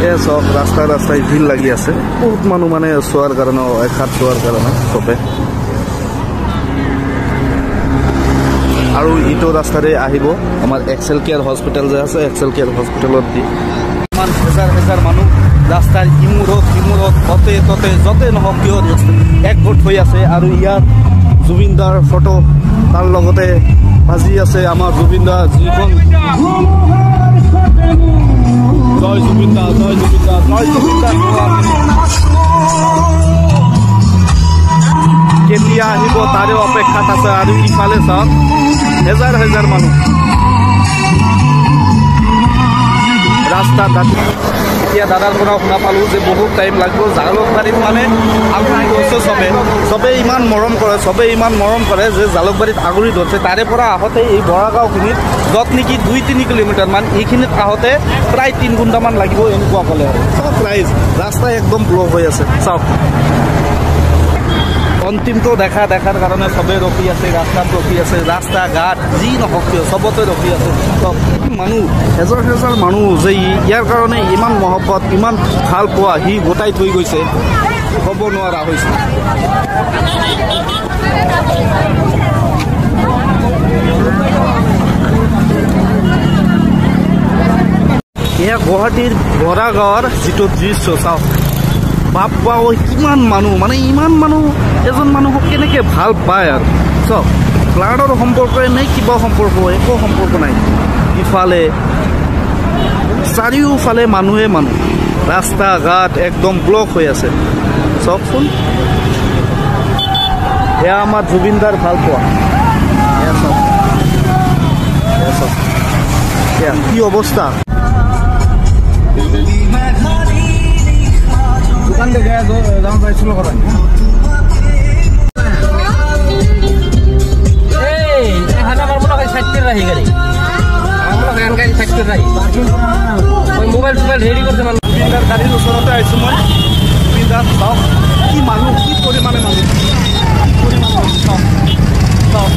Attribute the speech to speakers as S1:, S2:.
S1: এই চব ৰাস্তাই ৰাস্তাই ভিৰ লাগি আছে বহুত মানুহ মানে চোৱাৰ কাৰণে এখাত চোৱাৰ কাৰণে চবে আৰু ইটো ৰাস্তাৰে আহিব আমাৰ এক্সেল কেয়াৰ হস্পিটেল যে আছে এক্সেল কেয়াৰ হস্পিটেলত দি ইমান হাজাৰ হাজাৰ মানুহ ৰাস্তাৰ ইমূৰত ততে ততে য'তে নহওক কিয় একগোট হৈ আছে আৰু ইয়াত জুবিন দাৰ ফটো তাৰ লগতে ভাজি আছে আমাৰ জুবিন দা যিখন জয় জুবিন দা জয় জুবিন দা জয় জুবিন দা কেতিয়া আহিব তাৰে অপেক্ষাত আছে আৰু ইফালে চাওক হাজাৰ হাজাৰ মানুহ ৰাস্তা দাঁতি এতিয়া দাদাৰ পৰা শুনা পালোঁ যে বহুত টাইম লাগিব জালুকবাৰীত মানে আগুৰি ধৰিছে চবে ইমান মৰম কৰে যে জালুকবাৰীত আগুৰি ধৰিছে তাৰে পৰা আহোঁতে এই বৰাগাঁওখিনিত য'ত নেকি 2-3 কিলোমিটাৰমান এইখিনিত আহোঁতে প্ৰায় 3 ঘণ্টামান লাগিব এনেকুৱা ক'লে আৰু চব ৰাইজ ৰাস্তা একদম ব্লক হৈ আছে চাওক অন্তিমটো দেখাৰ কাৰণে চবেই ৰখি আছে ৰাস্তাত ৰখি আছে ৰাস্তা ঘাট যি নহওক কিয় চবতে ৰখি আছে চব মানুহ হাজাৰ হাজাৰ মানুহ যে ইয়াৰ কাৰণে ইমান মহব্বত ইমান ভাল পোৱা সি গোটাই থৈ গৈছে ক'ব নোৱাৰা হৈছে এয়া গুৱাহাটীৰ বৰাগাঁৱৰ যিটো দৃশ্য চাওক বাপ্পা ঐ কিমান মানুহ মানে ইমান মানুহ এজন মানুহক কেনেকৈ ভাল পায় আৰু চব ব্লাডৰ সম্পৰ্ক নে কিবা সম্পৰ্ক একো সম্পৰ্ক নাই ইফালে চাৰিওফালে মানুহে মানুহ ৰাস্তা ঘাট একদম ব্লক হৈ আছে চাওকচোন এয়া আমাৰ জুবিনদাৰ ভাল পোৱা কি অৱস্থা দোকান দেখে যাওঁ পাইছিল কথা মোবাইল হেৰি কৰিছে জুবিনদাৰ গাড়ীৰ ওচৰতে আহিছোঁ মই জুবিনদাৰ চাওক কি মানুহ কি পৰিমাণে মানুহ চাওক